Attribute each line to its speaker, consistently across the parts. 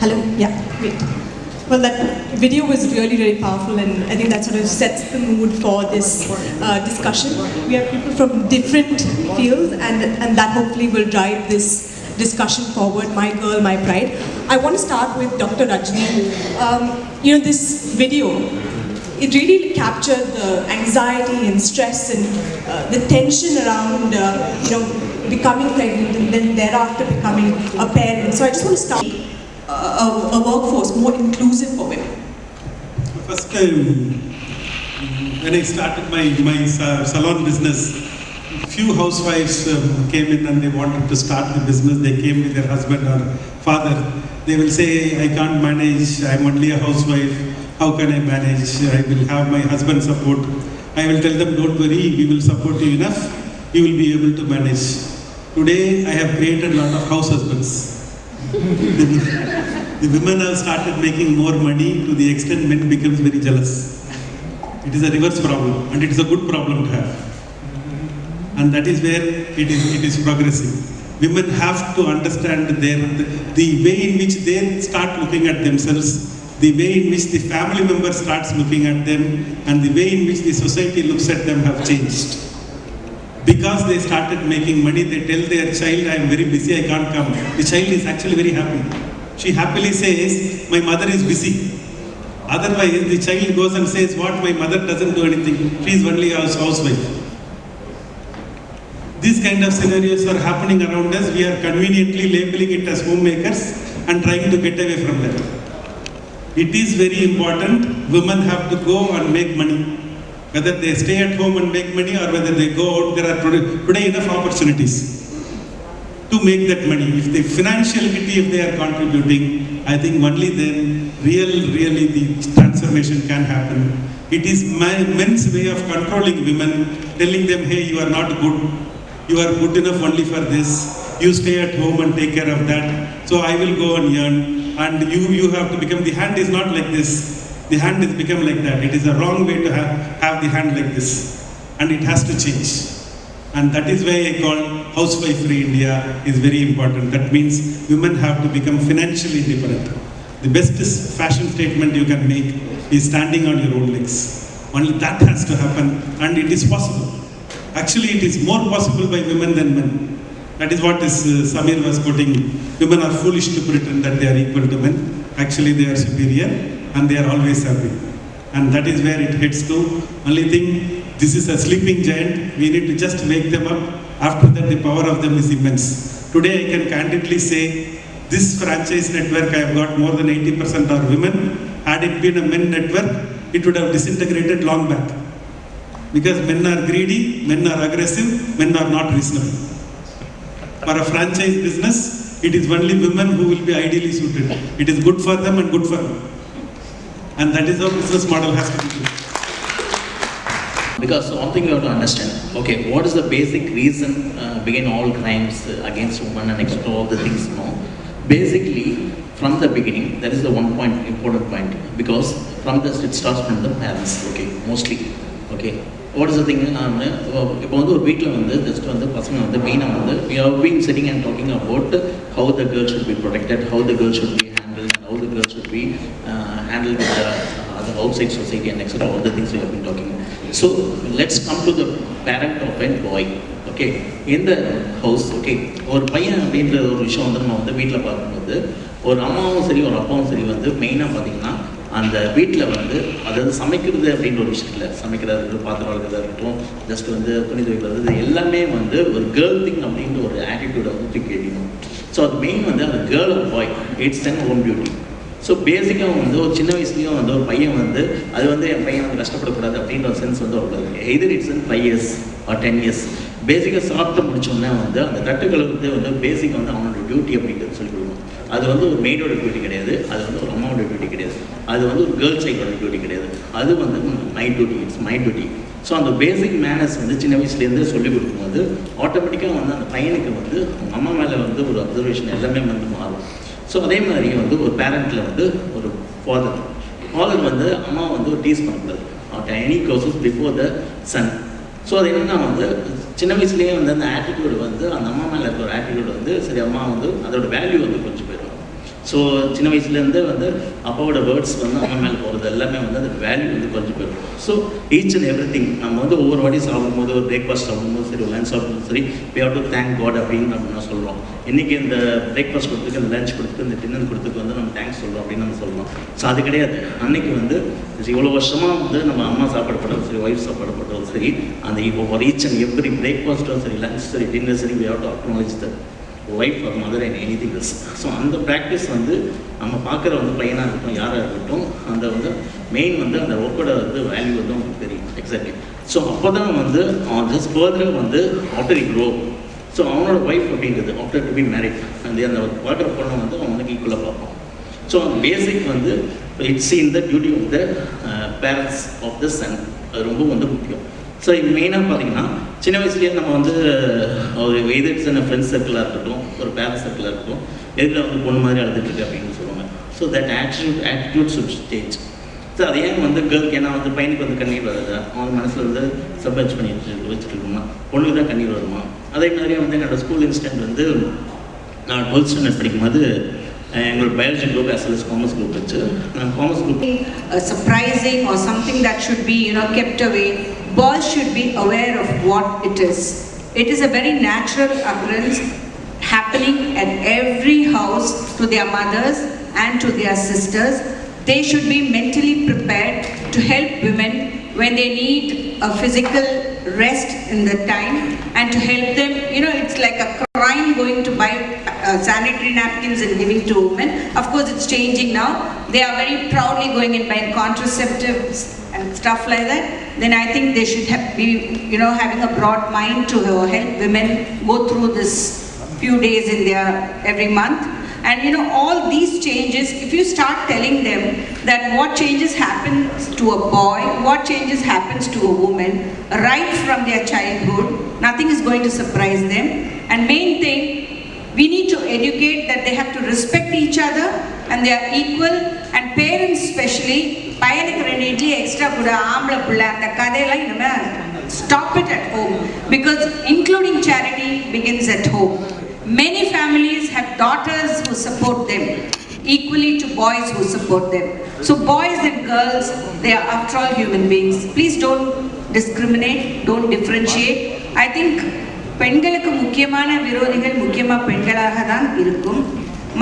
Speaker 1: Hello? Yeah, great. Well, that video was really, really powerful, and I think that sort of sets the mood for this discussion. We have people from different fields, and that hopefully will drive this discussion forward. My girl, my pride. I want to start with Dr. Rajni. This video, it really captured the anxiety and stress and the tension around, becoming pregnant and then thereafter becoming a parent. So I just want to start a workforce more inclusive for women.
Speaker 2: First time, when I started my salon business, few housewives came in and they wanted to start the business. They came with their husband or father. They will say, I can't manage, I'm only a housewife. How can I manage? I will have my husband support. I will tell them, don't worry, we will support you enough. You will be able to manage. Today, I have created a lot of house husbands. The women have started making more money to the extent men becomes very jealous. It is a reverse problem, and it is a good problem to have. And that is where it is progressing. Women have to understand the way in which they start looking at themselves, the way in which the family member starts looking at them, and the way in which the society looks at them have changed. Because they started making money, they tell their child, I am very busy, I can't come. The child is actually very happy. She happily says, my mother is busy. Otherwise, the child goes and says, what, my mother doesn't do anything, she is only a housewife. These kind of scenarios are happening around us. We are conveniently labeling it as homemakers and trying to get away from that. It is very important, women have to go and make money. Whether they stay at home and make money or whether they go out, there are today enough opportunities to make that money. If the financially, if they are contributing, I think only then really the transformation can happen. It is men's way of controlling women, telling them, hey, you are not good. You are good enough only for this. You stay at home and take care of that. So I will go and earn. And you have to become, the hand is not like this. The hand has become like that. It is a wrong way to have the hand like this. And it has to change. And that is why I call Housewife Free India is very important. That means women have to become financially independent. The best fashion statement you can make is standing on your own legs. Only that has to happen, and it is possible. Actually, it is more possible by women than men. That is what Samir was quoting. Women are foolish to pretend that they are equal to men. Actually, they are superior, and they are always happy. And that is where it heads to. Only thing, this is a sleeping giant. We need to just wake them up. After that, the power of them is immense. Today, I can candidly say, this franchise network, I have got more than 80% are women. Had it been a men network, it would have disintegrated long back. Because men are greedy, men are aggressive, men are not reasonable. For a franchise business, it is only women who will be ideally suited. It is good for them and good for them. And that is how business model has to be.
Speaker 3: Because one thing you have to understand, okay, what is the basic reason behind all crimes against women and against all the things, Basically, from the beginning, that is the important point, because it starts from the parents, okay, mostly, okay. What is the thing? We have been sitting and talking about how the girl should be protected, how the girl should be handled, how the girl should be handled with the outside society and etc. All the things we have been talking. So let's come to the parent of a boy. Okay, in the house, okay, or பையன் அப்படின்ற ஒரு விஷயம் வந்து நம்ம வந்து வீட்டில் பார்க்கும்போது ஒரு அம்மாவும் சரி ஒரு அப்பாவும் சரி வந்து மெயினாக பார்த்தீங்கன்னா அந்த வீட்டில் வந்து அதாவது சமைக்கிறது அப்படின்ற ஒரு விஷயம் இல்லை, சமைக்கிறதா இருக்கட்டும், பாத்திரம் வளர்க்கிறதா இருக்கட்டும், ஜஸ்ட் வந்து துணி துவைக்கிறது, இது எல்லாமே வந்து ஒரு கேர்ள் திங் அப்படின்ற ஒரு ஆட்டிடியூடை வந்து கேட்கணும். ஸோ அது மெயின் வந்து அந்த girl or boy, it's and own beauty. So பேசிக்காக வந்து ஒரு சின்ன வயசுலேயும் வந்து ஒரு பையன் வந்து அது வந்து என் பையன் வந்து கஷ்டப்படக்கூடாது அப்படின்ற ஒரு சென்ஸ் வந்து வரக்கூடாது. Either it's in 5 years or 10 years. பேசிக்காக சாப்பிட்டு முடிச்சோடனே வந்து அந்த தட்டுக்களுக்கு வந்து பேசிக்காக வந்து அவனோட டியூட்டி அப்படின்றது சொல்லி கொடுக்கணும். அது வந்து ஒரு மெய்டோட டியூட்டி கிடையாது, அது வந்து ஒரு அம்மாவோட டியூட்டி கிடையாது, அது வந்து ஒரு கேர்ள் சைல்டோட டியூட்டி கிடையாது, அது வந்து my duty, it's my duty. So அந்த பேசிக் மேனர்ஸ் வந்து சின்ன வயசுலேருந்து சொல்லிக் கொடுக்கும்போது ஆட்டோமேட்டிக்காக வந்து அந்த பையனுக்கு வந்து அம்மா மேலே வந்து ஒரு அப்சர்வேஷன் எல்லாமே வந்து மாறும். ஸோ அதே மாதிரி வந்து ஒரு பேரண்ட்டில் வந்து ஒரு ஃபாதர் வந்து அம்மா வந்து ஒரு டீஸ் பண்ணக்கூடாது at any process before the sun. So அது என்னென்னா வந்து சின்ன வயசுலேயே வந்து அந்த ஆட்டிடியூடு வந்து அந்த அம்மா மேலே இருக்கிற ஒரு ஆட்டிடியூடு வந்து சரி அம்மா வந்து அதோட வேல்யூ வந்து கொஞ்சம் போயிடும். ஸோ சின்ன வயசுலேருந்து வந்து அப்பாவோட வேர்ட்ஸ் வந்து அம்மா மேலே போகிறது எல்லாமே வந்து அந்த வேல்யூ வந்து கொஞ்சம் போயிடும். So each and every thing நம்ம வந்து ஒவ்வொரு வாட்டி சாப்பிடும்போது, ஒரு பிரேக்ஃபாஸ்ட் சாப்பிடும்போது சரி, ஒரு லஞ்ச் சாப்பிடும்போது சரி, we have to thank God அப்படின்னு நம்ம சொல்கிறோம். இன்றைக்கி இந்த பிரேக்ஃபாஸ்ட் கொடுத்துக்கு, இந்த லஞ்ச் கொடுத்துக்கு, இந்த டின்னர் கொடுத்துக்கு வந்து நம்ம தேங்க்ஸ் சொல்கிறோம் அப்படின்னு நம்ம சொல்லலாம். ஸோ அது கிடையாது. அன்றைக்கி வந்து இவ்வளோ வருஷமாக வந்து நம்ம அம்மா சாப்பாடு போட்டாலும் சரி, ஒய்ஃப் சாப்பாடு போட்டாலும் சரி, அந்த இப்போ ஒரு ஈச் அண்ட் எவ்ரி பிரேக்ஃபாஸ்ட்டும் சரி, லஞ்ச் சரி, டின்னர் சரி, we have to acknowledge that wife or mother and anything else. So அந்த ப்ராக்டிஸ் வந்து நம்ம பார்க்குற வந்து பையனாக இருக்கட்டும், யாராக இருக்கட்டும், அந்த வந்து மெயின் வந்து அந்த ஒர்க்கோட வந்து வேல்யூ வந்து அவங்களுக்கு தெரியும். எக்ஸாக்ட்லி. ஸோ அப்போ தான் வந்து அவன் ஜஸ்ட் ஃபர்தர் வந்து ஆஃப்டர் இ க்ரோ, ஸோ அவனோட ஒய்ஃப் அப்படிங்கிறது ஆஃப்டர் டு பி மேரிட் அந்த பார்க்குற பொண்ணை வந்து அவன் வந்து ஈக்குவலாக பார்ப்பான். ஸோ அந்த பேசிக் வந்து it's in the duty of the parents of the son. அது ரொம்ப வந்து முக்கியம். ஸோ இது மெயினாக பார்த்தீங்கன்னா சின்ன வயசுலேயே நம்ம வந்து ஒரு எதிர்த்து ஃப்ரெண்ட்ஸ் சர்க்கிளாக இருக்கட்டும், ஒரு பேரண்ட்ஸ் சர்க்கிளாக இருக்கட்டும், எதில் வந்து பொண்ணு மாதிரி அழுதுட்டுருக்கு அப்படின்னு சொல்லுவாங்க. So that attitude should change. So அது ஏன் வந்து கேர்ளுக்கு, ஏன்னா வந்து பையனுக்கு வந்து கண்ணீர் வருதா, அவன் மனசில் வந்து சப்அச் பண்ணி வச்சுட்டு இருக்கணுமா, பொண்ணுக்கு தான் கண்ணீர் வருமா. அதே மாதிரியே வந்து என்னோடய ஸ்கூல் இன்சிடென்ட் வந்து நான் 12th ஸ்டாண்டர்ட் படிக்கும்போது எங்களோட biology group as well as commerce group வச்சு commerce group
Speaker 4: surprising or something that should be kept away. Boys should be aware of what it is. It is a very natural occurrence happening at every house to their mothers and to their sisters. They should be mentally prepared to help women when they need a physical rest in the time, and to help them. It's like a crime going to buy sanitary napkins and giving to women. Of course, it's changing now. They are very proudly going and buying contraceptives and stuff like that. Then I think they should be, having a broad mind to help women go through this few days in their every month. And all these changes, if you start telling them that what changes happens to a boy, what changes happens to a woman, right from their childhood, nothing is going to surprise them. And main thing, we need to educate that they have to respect each other and they are equal. And parents especially, பையனுக்கு 2 idli extra கூட, ஆம்பளை பிள்ளை, அந்த கதையெல்லாம் இனிமேல் stop it at home, because including charity begins at home. Many families have daughters who support them equally to boys who support them. So boys and girls, they are after all human beings. Please don't discriminate, don't differentiate. I think பெண்களுக்கு முக்கியமான விரோதிகள் முக்கியமா பெண்களாக தான் இருக்கும்.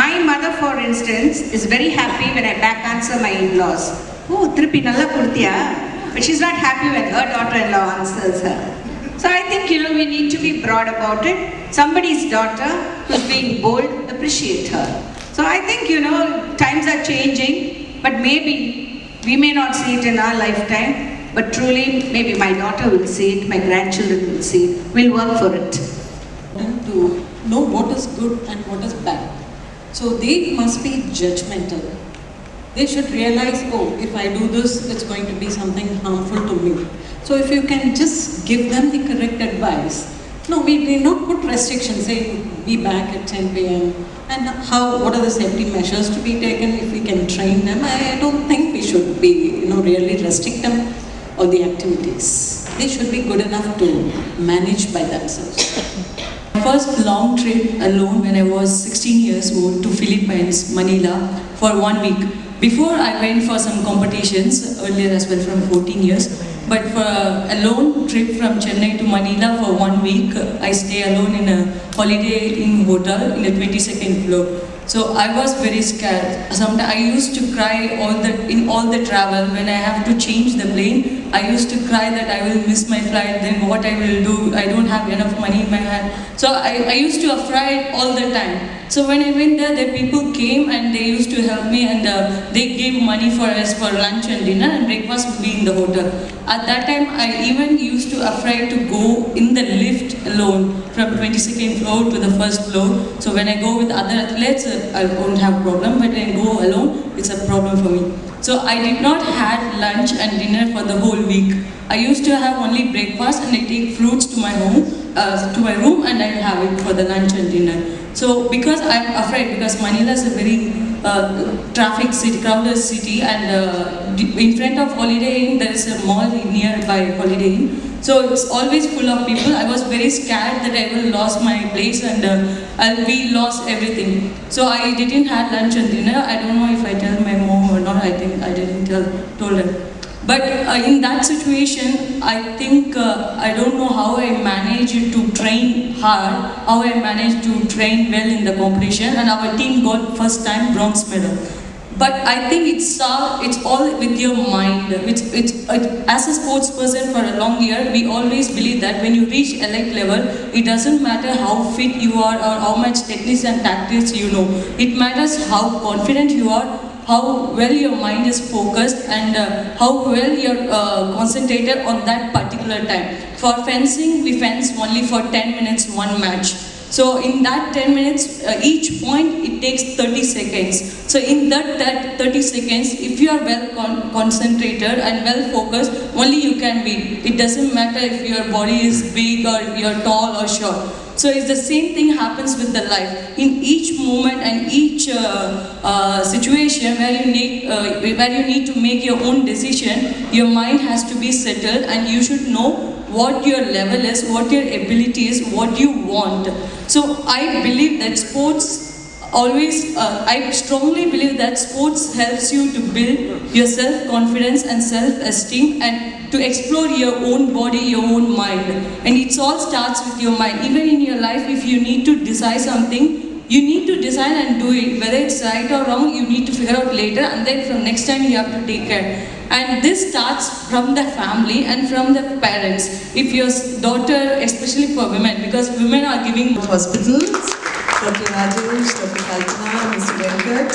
Speaker 4: My mother, for instance, is very happy when I back answer my in-laws. Oh, திருப்பி நல்லா கொடுத்தியா? But she's not happy when her daughter-in-law answers her. So I think, we need to be broad about it. Somebody's daughter who's being bold, appreciate her. So I think, times are changing, but maybe we may not see it in our lifetime, but truly, maybe my daughter will see it, my grandchildren will see it. We'll work for it.
Speaker 5: To know what is good and what is bad. So they must be judgmental. They should realize, if I do this, it's going to be something harmful to me. So if you can just give them the correct advice. No, we did not put restrictions, say be back at 10 p.m. And what are the safety measures to be taken if we can train them? I don't think we should be, really restrict them or the activities. They should be good enough to manage by themselves.
Speaker 6: First long trip alone when I was 16 years old to Philippines, Manila, for 1 week. Before I went for some competitions earlier as well from 14 years. But for a lone trip from Chennai to Manila for 1 week, I stay alone in a holiday inn hotel in the 22nd floor. So I was very scared. Sometimes I used to cry in all the travel. When I have to change the plane, I used to cry that I will miss my flight, then what I will do, I don't have enough money in my hand. So I used to afraid all the time. So when I went there, the people came and they used to help me, and they gave money for us for lunch and dinner, and breakfast would be in the hotel. At that time, I even used to afraid to go in the lift alone from 22nd floor to the first floor. So when I go with other athletes, I won't have problem, but when I go alone, it's a problem for me. So I did not have lunch and dinner for the whole week. I used to have only breakfast, and I take fruits to my home, to my room, and I have it for the lunch and dinner. So because I'm afraid, because Manila is a very traffic city, crowded city, and in front of Holiday Inn there is a mall nearby Holiday Inn. So it's always full of people. I was very scared that I will lose my place and we lost everything. So I didn't have lunch and dinner. I don't know if I tell my mom or not. I think I didn't told her. But in that situation, I think I don't know how I managed to train hard, how I managed to train well in the competition, and our team got first time bronze medal. But I think it's all with your mind. As a sports person for a long year, we always believe that when you reach elite level, it doesn't matter how fit you are or how much techniques and tactics you know. It matters how confident you are, how well your mind is focused, and how well you're concentrated on that particular time. For fencing, we fence only for 10 minutes, one match. So in that 10 minutes, each point, it takes 30 seconds. So in that 30 seconds, if you are well concentrated and well focused, only you can win. It doesn't matter if your body is big or you're tall or short. So it's the same thing happens with the life. In each moment and each situation where you need to make your own decision, your mind has to be settled and you should know what your level is, what your ability is, what you want. So I believe that sports always, I strongly believe that sports helps you to build your self-confidence and self-esteem and to explore your own body, your own mind. And it all starts with your mind. Even in your life, if you need to decide something, you need to decide and do it. Whether it's right or wrong, you need to figure out later, and then from next time you have to take care. And this starts from the family and from the parents. If your daughter, especially for women, because women are giving
Speaker 7: hospitals, Dr. Rajesh, Dr. Kalpana, Mr. Venkat.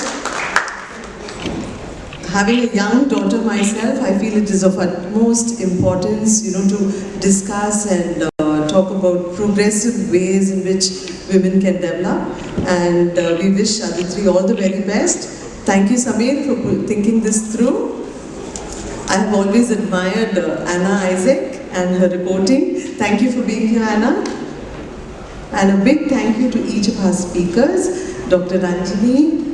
Speaker 7: Having a young daughter myself, I feel it is of utmost importance, to discuss and talk about progressive ways in which women can develop. And we wish Adhitri all the very best. Thank you, Samir, for thinking this through. I have always admired Anna Isaac and her reporting. Thank you for being here, Anna. And a big thank you to each of our speakers, Dr. Ranjini,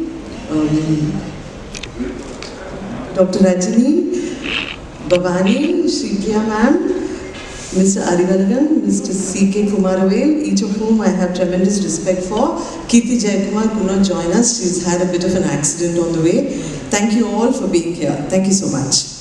Speaker 7: Bhavani, Shripriya ma'am, Mr. Arivalagan, Mr. C.K. Kumaravel, each of whom I have tremendous respect for. Kirti Jayakumar could not join us. She's had a bit of an accident on the way. Thank you all for being here. Thank you so much.